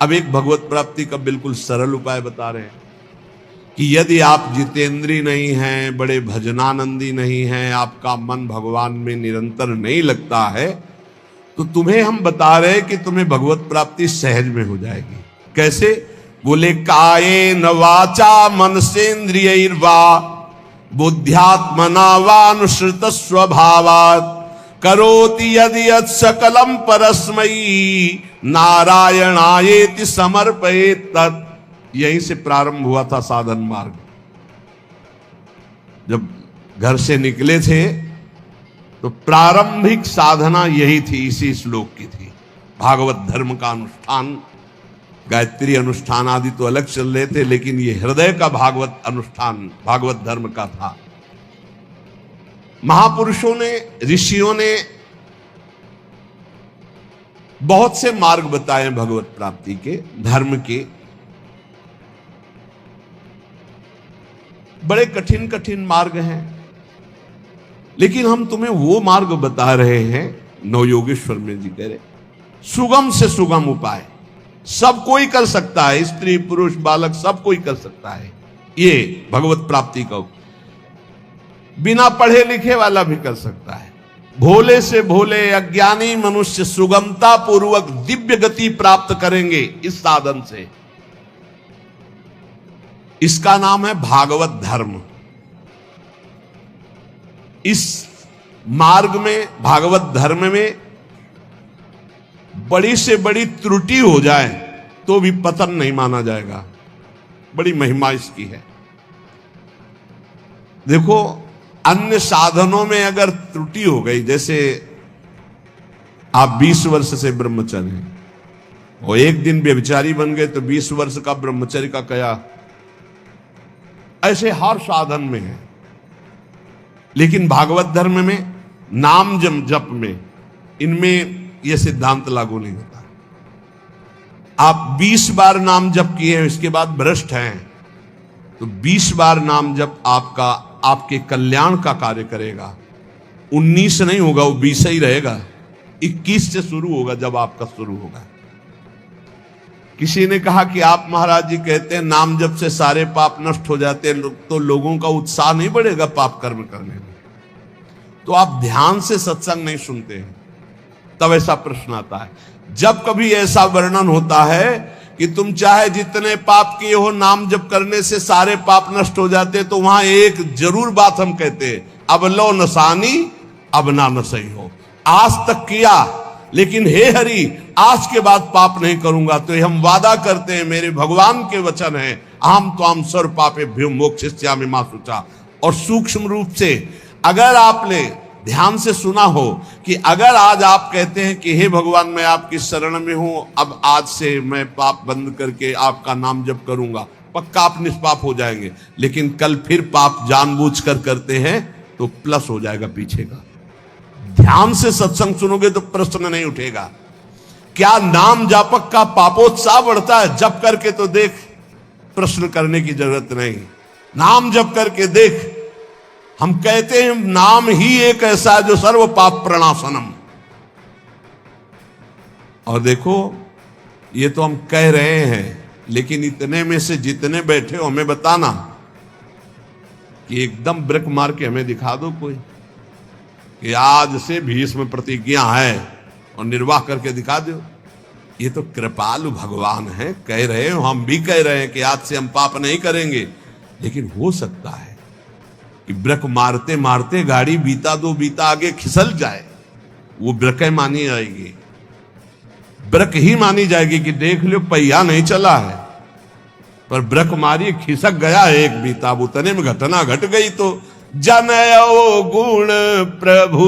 अब एक भगवत प्राप्ति का बिल्कुल सरल उपाय बता रहे हैं कि यदि आप जितेंद्री नहीं हैं, बड़े भजनानंदी नहीं हैं, आपका मन भगवान में निरंतर नहीं लगता है, तो तुम्हें हम बता रहे कि तुम्हें भगवत प्राप्ति सहज में हो जाएगी। कैसे? बोले कायेन वाचा मनसेन्द्रियैर्वा बुद्ध्यात्मना वानुसृत स्वभावात् करोति यदि यत् सकलम परस्मै नारायणायेति समर्पयेत् तत्। यहीं से प्रारंभ हुआ था साधन मार्ग। जब घर से निकले थे तो प्रारंभिक साधना यही थी, इसी श्लोक की थी। भागवत धर्म का अनुष्ठान, गायत्री अनुष्ठान आदि तो अलग चल रहे थे, लेकिन ये हृदय का भागवत अनुष्ठान भागवत धर्म का था। महापुरुषों ने, ऋषियों ने बहुत से मार्ग बताए भगवत प्राप्ति के, धर्म के। बड़े कठिन कठिन मार्ग हैं, लेकिन हम तुम्हें वो मार्ग बता रहे हैं, नवयोगेश्वर में जी कह रहे, सुगम से सुगम उपाय, सब कोई कर सकता है, स्त्री पुरुष बालक सब कोई कर सकता है। ये भगवत प्राप्ति का बिना पढ़े लिखे वाला भी कर सकता है। भोले से भोले अज्ञानी मनुष्य सुगमता पूर्वक दिव्य गति प्राप्त करेंगे इस साधन से। इसका नाम है भागवत धर्म। इस मार्ग में, भागवत धर्म में बड़ी से बड़ी त्रुटि हो जाए तो भी पतन नहीं माना जाएगा। बड़ी महिमा इसकी है। देखो, अन्य साधनों में अगर त्रुटि हो गई, जैसे आप 20 वर्ष से ब्रह्मचर्य हैं और एक दिन व्यभिचारी बन गए तो 20 वर्ष का ब्रह्मचर्य का क्या, ऐसे हर साधन में है। लेकिन भागवत धर्म में, नाम जप में, इनमें यह सिद्धांत लागू नहीं होता। आप 20 बार नाम जप किए हैं, इसके बाद भ्रष्ट हैं, तो 20 बार नाम जप आपके कल्याण का कार्य करेगा। 19 नहीं होगा, वो 20 ही रहेगा। 21 से शुरू होगा जब आपका शुरू होगा। किसी ने कहा कि आप महाराज जी कहते हैं नाम जप से सारे पाप नष्ट हो जाते हैं, तो लोगों का उत्साह नहीं बढ़ेगा पाप कर्म करने में। तो आप ध्यान से सत्संग नहीं सुनते हैं, तब ऐसा प्रश्न आता है। जब कभी ऐसा वर्णन होता है कि तुम चाहे जितने पाप किए हो, नाम जप करने से सारे पाप नष्ट हो जाते, तो वहां एक जरूर बात हम कहते हैं, अब लो नसानी अब ना नसई हो। आज तक किया, लेकिन हे हरि आज के बाद पाप नहीं करूंगा। तो हम वादा करते हैं, मेरे भगवान के वचन है, अहम त्वाम सर्व पापेभ्यो मोक्षयिष्यामि मा शुचा। और सूक्ष्म रूप से अगर आपने ध्यान से सुना हो कि अगर आज आप कहते हैं कि हे भगवान मैं आपकी शरण में हूं, अब आज से मैं पाप बंद करके आपका नाम जप करूंगा, पक्का आप निष्पाप हो जाएंगे। लेकिन कल फिर पाप जानबूझकर करते हैं तो प्लस हो जाएगा पीछे का। ध्यान से सत्संग सुनोगे तो प्रश्न नहीं उठेगा। क्या नाम जापक का पापोत्साह बढ़ता है? जप करके तो देख, प्रश्न करने की जरूरत नहीं। नाम जप करके देख। हम कहते हैं नाम ही एक ऐसा जो सर्व पाप प्रणाशनम। और देखो, ये तो हम कह रहे हैं, लेकिन इतने में से जितने बैठे हो हमें बताना कि एकदम ब्रेक मार के हमें दिखा दो कोई कि आज से भीष्म प्रतिज्ञा है और निर्वाह करके दिखा दो। ये तो कृपालु भगवान है, कह रहे हो, हम भी कह रहे हैं कि आज से हम पाप नहीं करेंगे। लेकिन हो सकता है कि ब्रेक मारते मारते गाड़ी बीता दो बीता आगे खिसल जाए, वो ब्रेक मानी जाएगी, ब्रेक ही मानी जाएगी कि देख लो पहिया नहीं चला है, पर ब्रेक मारी खिसक गया एक बीता, उतने में घटना घट गई। तो जनयो गुण प्रभु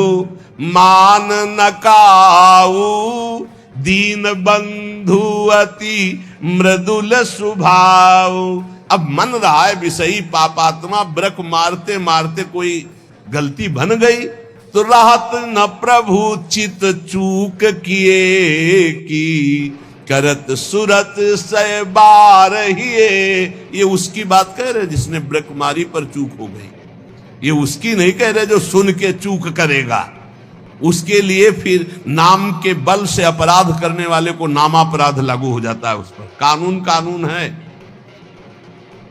मान न काऊ, दीन बंधु अति मृदुल स्वभाव। अब मन रहा है विषयी पापात्मा, ब्रक मारते मारते कोई गलती बन गई तो राहत न प्रभु चित चूक किए की, करत सुरत सय बार ही। ये उसकी बात कह रहे जिसने ब्रक मारी पर चूक हो गई, ये उसकी नहीं कह रहे जो सुन के चूक करेगा। उसके लिए फिर नाम के बल से अपराध करने वाले को नामापराध लागू हो जाता है उस पर। कानून कानून है।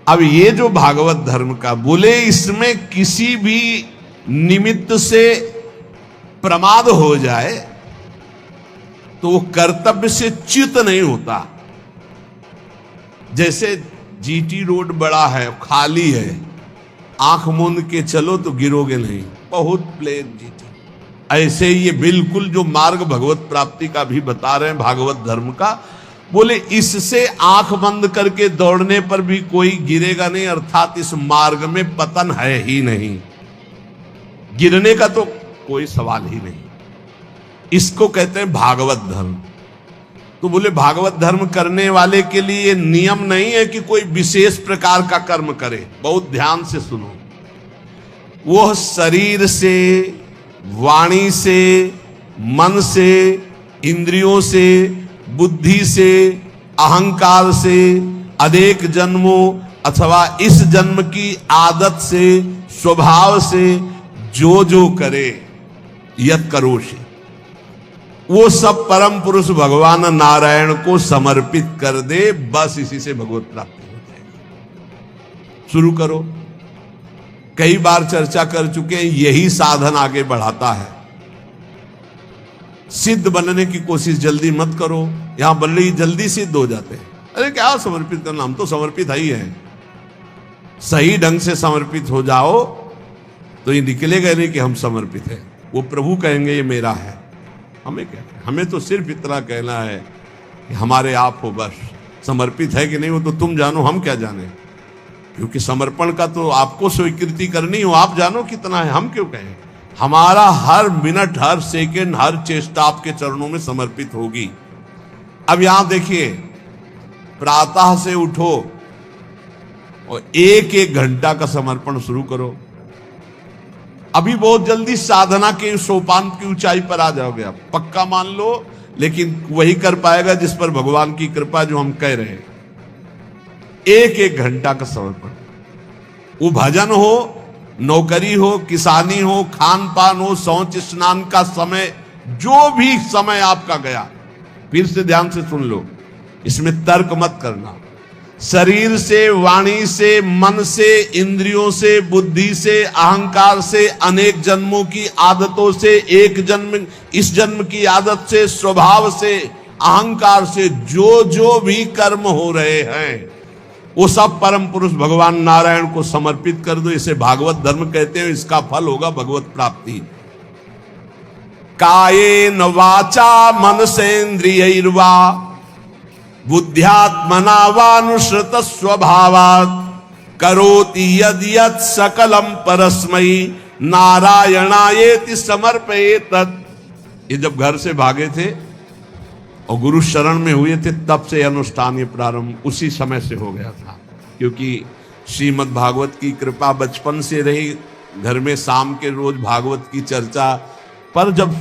अब ये जो भागवत धर्म का बोले, इसमें किसी भी निमित्त से प्रमाद हो जाए तो वो कर्तव्य से च्युत नहीं होता। जैसे जीटी रोड बड़ा है, खाली है, आंख मूंद के चलो तो गिरोगे नहीं, बहुत प्लेन जीटी। ऐसे ये बिल्कुल जो मार्ग भगवत प्राप्ति का भी बता रहे हैं भागवत धर्म का, बोले इससे आंख बंद करके दौड़ने पर भी कोई गिरेगा नहीं, अर्थात इस मार्ग में पतन है ही नहीं, गिरने का तो कोई सवाल ही नहीं। इसको कहते हैं भागवत धर्म। तो बोले भागवत धर्म करने वाले के लिए नियम नहीं है कि कोई विशेष प्रकार का कर्म करे। बहुत ध्यान से सुनो, वो शरीर से, वाणी से, मन से, इंद्रियों से, बुद्धि से, अहंकार से, अनेक जन्मों अथवा इस जन्म की आदत से, स्वभाव से जो करे यत करोषि, वो सब परम पुरुष भगवान नारायण को समर्पित कर दे, बस इसी से भगवत प्राप्ति हो जाएगी। शुरू करो। कई बार चर्चा कर चुके हैं, यही साधन आगे बढ़ाता है। सिद्ध बनने की कोशिश जल्दी मत करो, यहां बल्ली जल्दी सिद्ध हो जाते हैं। अरे क्या समर्पित करना, हम तो समर्पित ही हैं। सही ढंग से समर्पित हो जाओ तो ये निकलेगा नहीं कि हम समर्पित हैं। वो प्रभु कहेंगे ये मेरा है। हमें क्या, हमें तो सिर्फ इतना कहना है कि हमारे आप हो, बस। समर्पित है कि नहीं वो तो तुम जानो, हम क्या जाने। क्योंकि समर्पण का तो आपको स्वीकृति करनी हो, आप जानो कितना है, हम क्यों कहें। हमारा हर मिनट, हर सेकंड, हर चेष्टा आपके चरणों में समर्पित होगी। अब यहां देखिए, प्रातः से उठो और एक एक घंटा का समर्पण शुरू करो। अभी बहुत जल्दी साधना के सोपान की ऊंचाई पर आ जाओगे आप, पक्का मान लो। लेकिन वही कर पाएगा जिस पर भगवान की कृपा, जो हम कह रहे हैं। एक एक घंटा का समर्पण, वो भजन हो, नौकरी हो, किसानी हो, खान पान हो, शौच स्नान का समय, जो भी समय आपका गया, फिर से ध्यान से सुन लो, इसमें तर्क मत करना। शरीर से, वाणी से, मन से, इंद्रियों से, बुद्धि से, अहंकार से, अनेक जन्मों की आदतों से, एक जन्म, इस जन्म की आदत से, स्वभाव से, अहंकार से जो भी कर्म हो रहे हैं, वो सब परम पुरुष भगवान नारायण को समर्पित कर दो। इसे भागवत धर्म कहते हैं। इसका फल होगा भगवत प्राप्ति। कायेन वाचा मनसेन्द्रियैर्वा बुद्ध्यात्मना वानुसृत स्वभावात् करोति यद यत् सकलम परस्मै नारायणायेति समर्पयेत। ये जब घर से भागे थे और गुरु शरण में हुए थे, तब से अनुष्ठान ये प्रारंभ उसी समय से हो गया था। क्योंकि श्रीमद् भागवत की कृपा बचपन से रही, घर में शाम के रोज भागवत की चर्चा। पर जब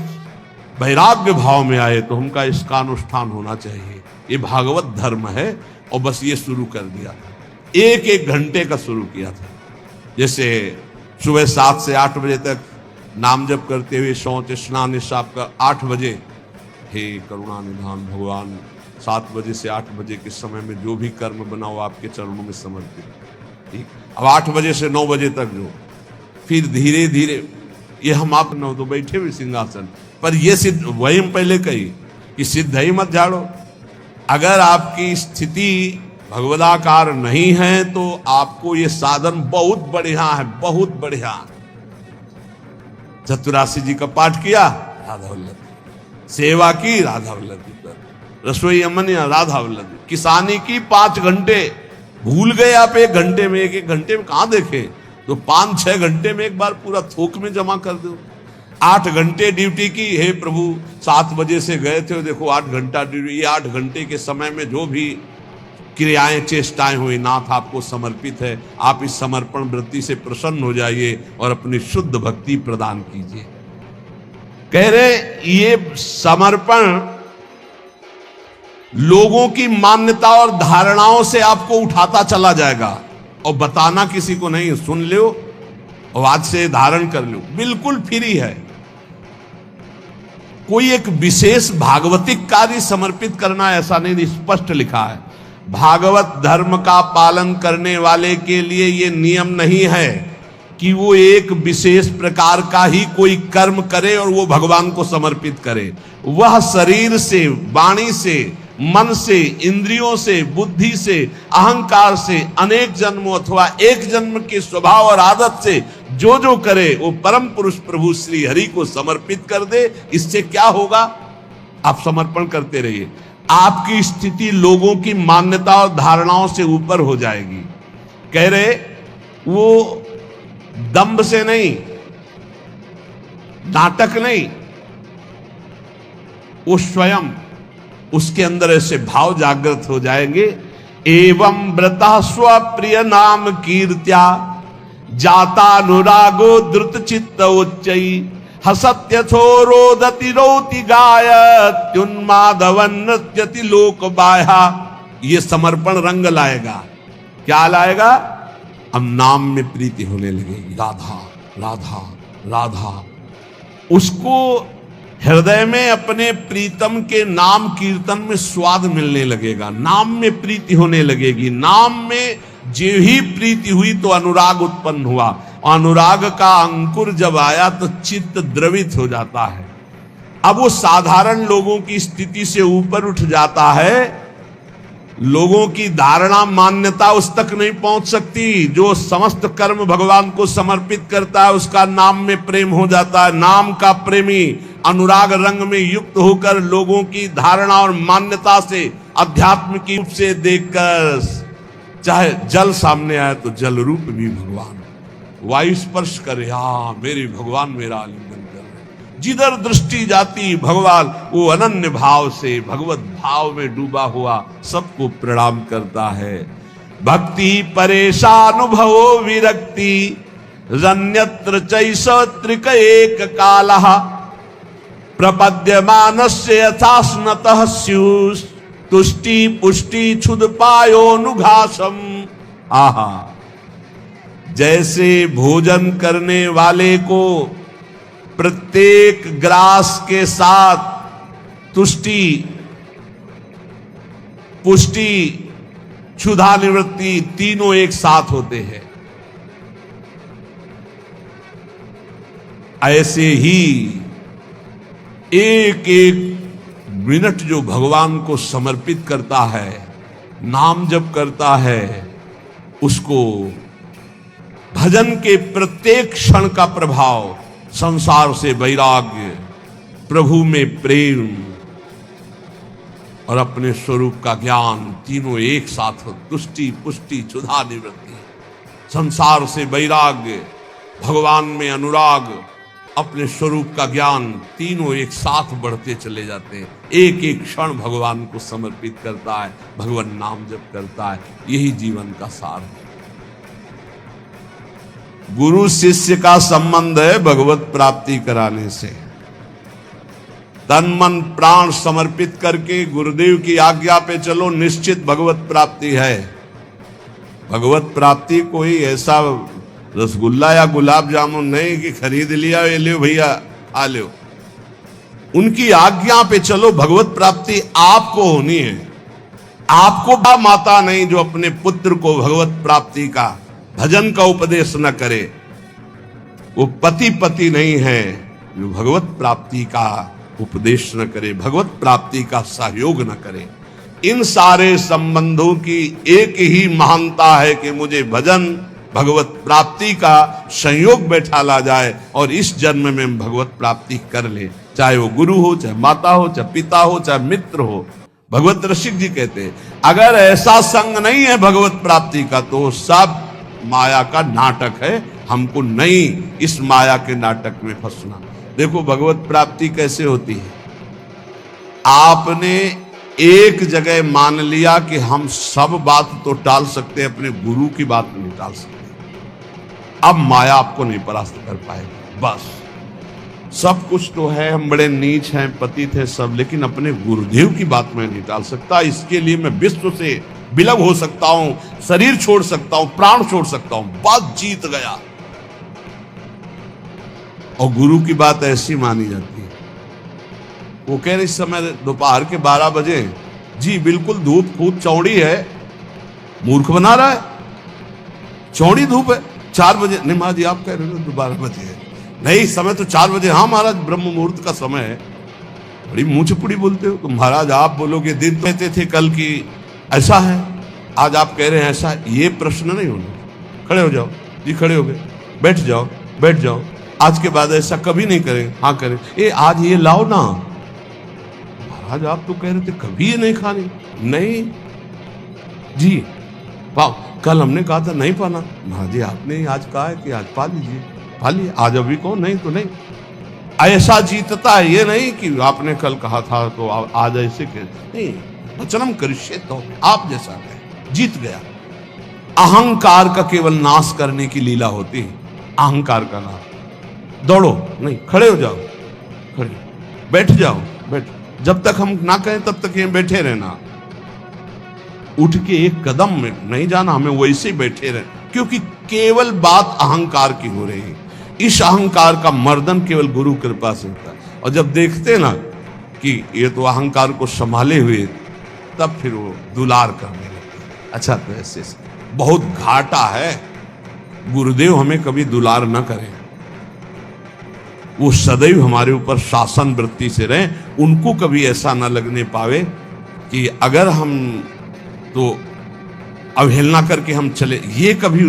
वैराग्य भाव में आए तो हमका इसका अनुष्ठान होना चाहिए। ये भागवत धर्म है और बस ये शुरू कर दिया था। एक एक घंटे का शुरू किया था। जैसे सुबह 7 से 8 बजे तक नाम जप करते हुए शौच स्नान साफ का 8 बजे, हे करुणा निधान भगवान, 7 बजे से 8 बजे के समय में जो भी कर्म बनाओ आपके चरणों में समर्पित। ठीक, अब 8 बजे से 9 बजे तक जो, फिर धीरे धीरे ये हम आप न तो बैठे हुए सिंहासन पर, ये सिद्ध वही हम पहले कही कि सिद्ध ही मत झाड़ो। अगर आपकी स्थिति भगवदाकार नहीं है तो आपको ये साधन बहुत बढ़िया है, बहुत बढ़िया। चतुरासी जी का पाठ किया, राधा वल्लभ, सेवा की राधा वल्लभ, रसोई अमन या राधा वल्लभ, किसानी की 5 घंटे, भूल गए आप 1 घंटे में, एक घंटे में कहां देखे, तो 5-6 घंटे में एक बार पूरा थोक में जमा कर दो। 8 घंटे ड्यूटी की, हे प्रभु 7 बजे से गए थे, देखो 8 घंटा ड्यूटी। ये 8 घंटे के समय में जो भी क्रियाएं चेष्टाएं हुई, नाथ आपको समर्पित है। आप इस समर्पण वृत्ति से प्रसन्न हो जाइए और अपनी शुद्ध भक्ति प्रदान कीजिए। कह रहे ये समर्पण लोगों की मान्यता और धारणाओं से आपको उठाता चला जाएगा, और बताना किसी को नहीं, सुन लो और आज से धारण कर लो, बिल्कुल फ्री है। कोई एक विशेष भागवतिक कार्य समर्पित करना, ऐसा नहीं, स्पष्ट लिखा है। भागवत धर्म का पालन करने वाले के लिए ये नियम नहीं है कि वो एक विशेष प्रकार का ही कोई कर्म करे और वो भगवान को समर्पित करे। वह शरीर से, वाणी से, मन से, इंद्रियों से, बुद्धि से, अहंकार से अनेक जन्मों अथवा एक जन्म के स्वभाव और आदत से जो जो करे वो परम पुरुष प्रभु श्री हरि को समर्पित कर दे। इससे क्या होगा? आप समर्पण करते रहिए, आपकी स्थिति लोगों की मान्यता और धारणाओं से ऊपर हो जाएगी। कह रहे वो दंभ से नहीं, नाटक नहीं, वो स्वयं उसके अंदर ऐसे भाव जागृत हो जाएंगे। एवं व्रता स्वप्रिय नाम कीर्त्या जाता अनुरागो द्रुत चित्त उच्चई हसत्यथो रोदति रोति गायत उन्मादवन नृत्यति लोक बाह्या। ये समर्पण रंग लाएगा। क्या लाएगा? अब नाम में प्रीति होने लगेगी, राधा राधा राधा। उसको हृदय में अपने प्रीतम के नाम कीर्तन में स्वाद मिलने लगेगा, नाम में प्रीति होने लगेगी। नाम में जो ही प्रीति हुई तो अनुराग उत्पन्न हुआ। अनुराग का अंकुर जब आया तो चित्त द्रवित हो जाता है। अब वो साधारण लोगों की स्थिति से ऊपर उठ जाता है। लोगों की धारणा, मान्यता उस तक नहीं पहुंच सकती। जो समस्त कर्म भगवान को समर्पित करता है उसका नाम में प्रेम हो जाता है। नाम का प्रेमी अनुराग रंग में युक्त होकर लोगों की धारणा और मान्यता से, अध्यात्म की रूप से देखकर, चाहे जल सामने आए तो जल रूप भी भगवान, वायु स्पर्श करे, हाँ मेरे भगवान मेरा आलिंगन कर रहे। जिधर दृष्टि जाती भगवान, वो अनन्य भाव से भगवत भाव में डूबा हुआ सबको प्रणाम करता है। भक्ति परेशानुभवो विरक्ति रन्यत्र चैष त्रिक एक कालः प्रपद्यमानस्य यथा स्नतः स्युः तुष्टि पुष्टि क्षुद पायोनुघासम। आहा, जैसे भोजन करने वाले को प्रत्येक ग्रास के साथ तुष्टि, पुष्टि, क्षुधा निवृत्ति तीनों एक साथ होते हैं, ऐसे ही एक एक मिनट जो भगवान को समर्पित करता है, नाम जप करता है, उसको भजन के प्रत्येक क्षण का प्रभाव, संसार से वैराग्य, प्रभु में प्रेम और अपने स्वरूप का ज्ञान तीनों एक साथ हो। तुष्टि पुष्टि क्षुधा निवृत्ति, संसार से वैराग्य, भगवान में अनुराग, अपने स्वरूप का ज्ञान, तीनों एक साथ बढ़ते चले जाते हैं। एक एक क्षण भगवान को समर्पित करता है, भगवान नाम जप करता है। यही जीवन का सार है। गुरु शिष्य का संबंध है भगवत प्राप्ति कराने से। तन मन प्राण समर्पित करके गुरुदेव की आज्ञा पे चलो, निश्चित भगवत प्राप्ति है। भगवत प्राप्ति कोई ऐसा रसगुल्ला या गुलाब जामुन नहीं कि खरीद लिया, ये लो भैया खा लो। उनकी आज्ञा पे चलो, भगवत प्राप्ति आपको होनी है। आपको बा माता नहीं जो अपने पुत्र को भगवत प्राप्ति का, भजन का उपदेश न करे। वो पति पति नहीं है जो भगवत प्राप्ति का उपदेश न करे, भगवत प्राप्ति का सहयोग न करे। इन सारे संबंधों की एक ही महानता है कि मुझे भजन, भगवत प्राप्ति का संयोग बैठा ला जाए और इस जन्म में भगवत प्राप्ति कर ले। चाहे वो गुरु हो, चाहे माता हो, चाहे पिता हो, चाहे मित्र हो। भगवत रसिक जी कहते हैं अगर ऐसा संग नहीं है भगवत प्राप्ति का तो सब माया का नाटक है। हमको नहीं इस माया के नाटक में फंसना। देखो भगवत प्राप्ति कैसे होती है। आपने एक जगह मान लिया कि हम सब बात तो टाल सकते हैं, अपने गुरु की बात नहीं टाल सकते। अब माया आपको नहीं परास्त कर पाएगी। बस सब कुछ तो है, हम बड़े नीच हैं, पतित हैं सब, लेकिन अपने गुरुदेव की बात मैं नहीं टाल सकता। इसके लिए मैं विश्व से विलग हो सकता हूं, शरीर छोड़ सकता हूं, प्राण छोड़ सकता हूं, बस जीत गया। और गुरु की बात ऐसी मानी जाती है। वो कह रहे इस समय दोपहर के 12 बजे। जी बिल्कुल, धूप खूब चौड़ी है, मूर्ख बना रहा है, चौड़ी धूप है। 4 बजे नहीं महाराज जी, आप कह रहे हो 12 बजे है। नहीं, समय तो 4 बजे। हाँ महाराज, ब्रह्म मुहूर्त का समय है। बड़ी मुंह चुपड़ी बोलते हो। तो महाराज आप बोलोगे दिन कहते थे कल की ऐसा है, आज आप कह रहे हैं ऐसा है। ये प्रश्न नहीं होना। खड़े हो जाओ जी, खड़े हो गए, बैठ जाओ, बैठ जाओ। आज के बाद ऐसा कभी नहीं करें। हाँ करें। ए आज ये लाओ ना। महाराज आप तो कह रहे थे कभी ये नहीं खानी। नहीं जी, पाओ। कल हमने कहा था नहीं पाना। महाराज जी आपने आज कहा है कि आज पा लीजिए, पा लिए। आज अभी कहो, नहीं तो नहीं। ऐसा जीतता है, ये नहीं कि आपने कल कहा था तो आज ऐसे नहीं। वचनम करिष्ये तो आप जैसा कहे, जीत गया। अहंकार का केवल नाश करने की लीला होती है, अहंकार का नाश। दौड़ो नहीं, खड़े हो जाओ, खड़े, बैठ जाओ, बैठ। जब तक हम ना कहें तब तक ये बैठे रहना। उठ के एक कदम में नहीं जाना, हमें वैसे ही बैठे रहे, क्योंकि केवल बात अहंकार की हो रही है। इस अहंकार का मर्दन केवल गुरु कृपा से होता है। और जब देखते ना कि ये तो अहंकार को संभाले हुए, तब फिर वो दुलार करने लगता है। अच्छा, तो ऐसे बहुत घाटा है। गुरुदेव हमें कभी दुलार न करें, वो सदैव हमारे ऊपर शासन वृत्ति से रहे। उनको कभी ऐसा न लगने पावे कि अगर हम तो अवहेलना करके हम चले। ये कभी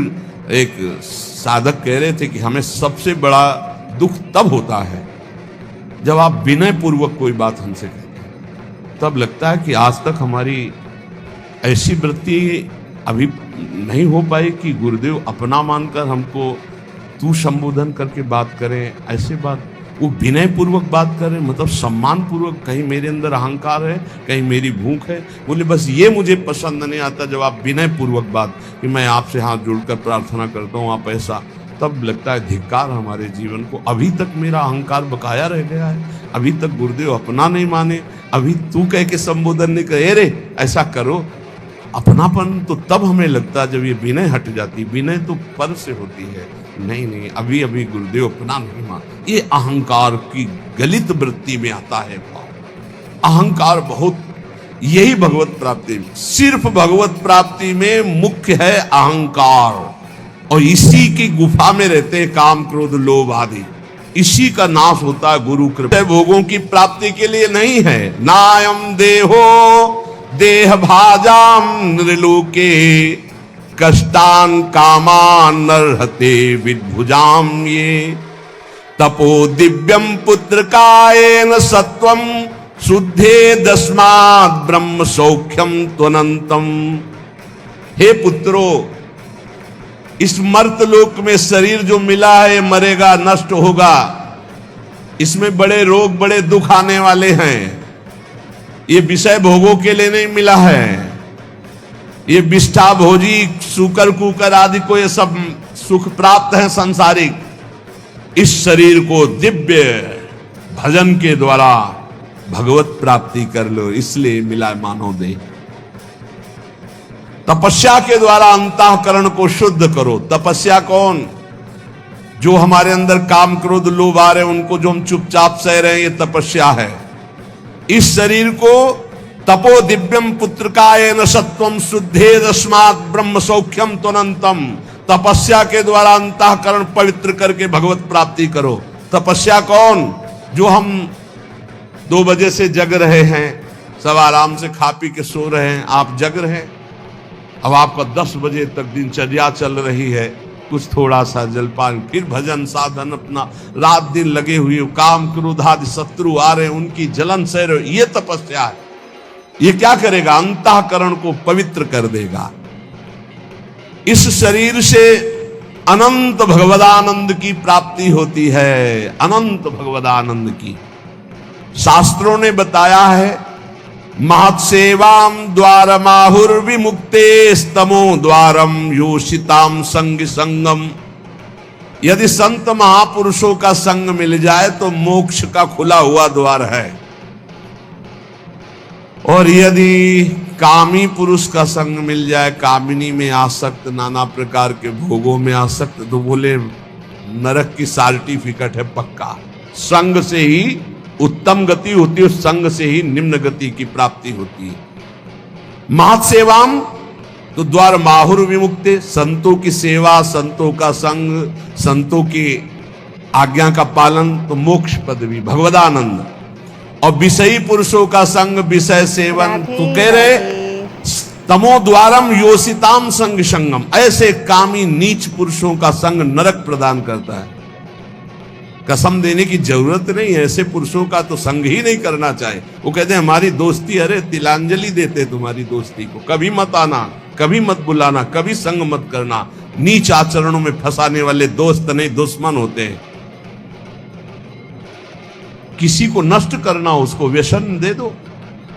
एक साधक कह रहे थे कि हमें सबसे बड़ा दुख तब होता है जब आप विनय पूर्वक कोई बात हमसे कहते हैं। तब लगता है कि आज तक हमारी ऐसी वृत्ति अभी नहीं हो पाई कि गुरुदेव अपना मानकर हमको तू संबोधन करके बात करें। ऐसे बात वो विनय पूर्वक बात करें, मतलब सम्मान पूर्वक। कहीं मेरे अंदर अहंकार है, कहीं मेरी भूख है। बोले बस ये मुझे पसंद नहीं आता जब आप विनय पूर्वक बात, कि मैं आपसे हाथ जोड़कर प्रार्थना करता हूँ आप ऐसा। तब लगता है धिक्कार हमारे जीवन को। अभी तक मेरा अहंकार बकाया रह गया है, अभी तक गुरुदेव अपना नहीं माने, अभी तू कह के संबोधन नहीं करे, रे ऐसा करो। अपनापन तो तब हमें लगता जब ये विनय हट जाती। विनय तो पर से होती है। नहीं नहीं, अभी अभी गुरुदेव अपना नहीं मान। ये अहंकार की गलित वृत्ति में आता है भाव। अहंकार बहुत, यही भगवत प्राप्ति में, सिर्फ भगवत प्राप्ति में मुख्य है अहंकार। और इसी की गुफा में रहते हैं काम क्रोध लोभ आदि। इसी का नाश होता है गुरु कृपा। भोगों की प्राप्ति के लिए नहीं है। नायम देहो देह भाजाम नृलोके कष्टान कामान नरहते विद्भुजाम। ये तपो दिव्यम पुत्र कायेन सत्वम शुद्धे दस्मात् ब्रह्म सौख्यम त्वनंतम। हे पुत्रो, इस मर्त लोक में शरीर जो मिला है मरेगा, नष्ट होगा। इसमें बड़े रोग बड़े दुख आने वाले हैं। ये विषय भोगों के लिए नहीं मिला है। ये विष्ठा भोजी सूकर कुकर आदि को ये सब सुख प्राप्त है सांसारिक। इस शरीर को दिव्य भजन के द्वारा भगवत प्राप्ति कर लो, इसलिए मिला मानव देह। तपस्या के द्वारा अंतःकरण को शुद्ध करो। तपस्या कौन? जो हमारे अंदर काम क्रोध लोभ आ रहे हैं उनको जो हम चुपचाप सह रहे हैं, ये तपस्या है। इस शरीर को तपो दिव्यम पुत्रकायेन सत्वम शुद्धे दस्मात् ब्रह्म सौख्यम त्वनंतम। तपस्या के द्वारा अंतःकरण पवित्र करके भगवत प्राप्ति करो। तपस्या कौन? जो हम 2 बजे से जग रहे हैं, सब आराम से खा पी के सो रहे हैं, आप जग रहे हैं। अब आपका 10 बजे तक दिनचर्या चल रही है, कुछ थोड़ा सा जलपान, फिर भजन साधन, अपना रात दिन लगे हुए, काम क्रोध आदि शत्रु आ रहे हैं उनकी जलन सह रहे, ये तपस्या है। ये क्या करेगा? अंतःकरण को पवित्र कर देगा। इस शरीर से अनंत भगवदानंद की प्राप्ति होती है, अनंत भगवदानंद की। शास्त्रों ने बताया है, महत्सेवाम द्वारमाहुर विमुक्ते स्तमो द्वारम योषिताम संग संगम। यदि संत महापुरुषों का संग मिल जाए तो मोक्ष का खुला हुआ द्वार है। और यदि कामी पुरुष का संग मिल जाए, कामिनी में आसक्त, नाना प्रकार के भोगों में आसक्त, तो बोले नरक की सर्टिफिकेट है पक्का। संग से ही उत्तम गति होती है, उस संग से ही निम्न गति की प्राप्ति होती है। महत्सेवाम तो द्वार माहुर विमुक्ते, संतों की सेवा, संतों का संग, संतों की आज्ञा का पालन तो मोक्ष पदवी, भगवदानंद। और विषयी पुरुषों का संग, विषय सेवन तो कह रहे तमो द्वारम योसिताम संग संगम, ऐसे कामी नीच पुरुषों का संग नरक प्रदान करता है। कसम देने की जरूरत नहीं है, ऐसे पुरुषों का तो संग ही नहीं करना चाहिए। वो कहते हैं हमारी दोस्ती, अरे तिलांजलि देते तुम्हारी दोस्ती को, कभी मत आना, कभी मत बुलाना, कभी संग मत करना। नीच आचरणों में फंसाने वाले दोस्त नहीं दुश्मन होते हैं। किसी को नष्ट करना उसको व्यसन दे दो,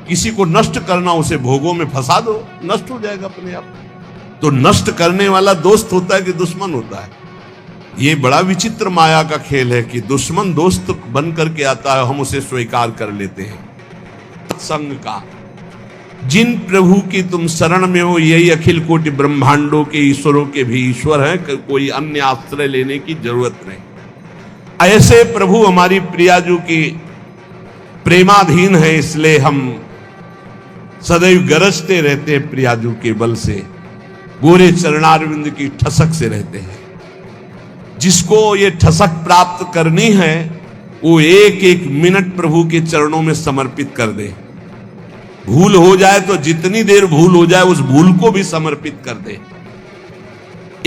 किसी को नष्ट करना उसे भोगों में फंसा दो, नष्ट हो जाएगा अपने आप। तो नष्ट करने वाला दोस्त होता है कि दुश्मन होता है? ये बड़ा विचित्र माया का खेल है कि दुश्मन दोस्त बन करके आता है, हम उसे स्वीकार कर लेते हैं। संग का जिन प्रभु की तुम शरण में हो, यही अखिल कोटि ब्रह्मांडों के ईश्वरों के भी ईश्वर हैं, कोई अन्य आश्रय लेने की जरूरत नहीं। ऐसे प्रभु हमारी प्रियाजू की प्रेमाधीन है, इसलिए हम सदैव गरजते रहते हैं प्रियाजू के बल से, गोरे चरणारविंद की ठसक से रहते हैं। जिसको ये ठसक प्राप्त करनी है वो एक एक मिनट प्रभु के चरणों में समर्पित कर दे। भूल हो जाए तो जितनी देर भूल हो जाए उस भूल को भी समर्पित कर दे।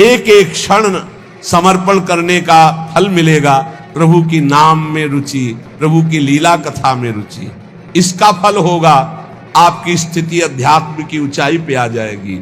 एक एक क्षण समर्पण करने का फल मिलेगा। प्रभु की नाम में रुचि, प्रभु की लीला कथा में रुचि, इसका फल होगा। आपकी स्थिति अध्यात्म की ऊंचाई पे आ जाएगी।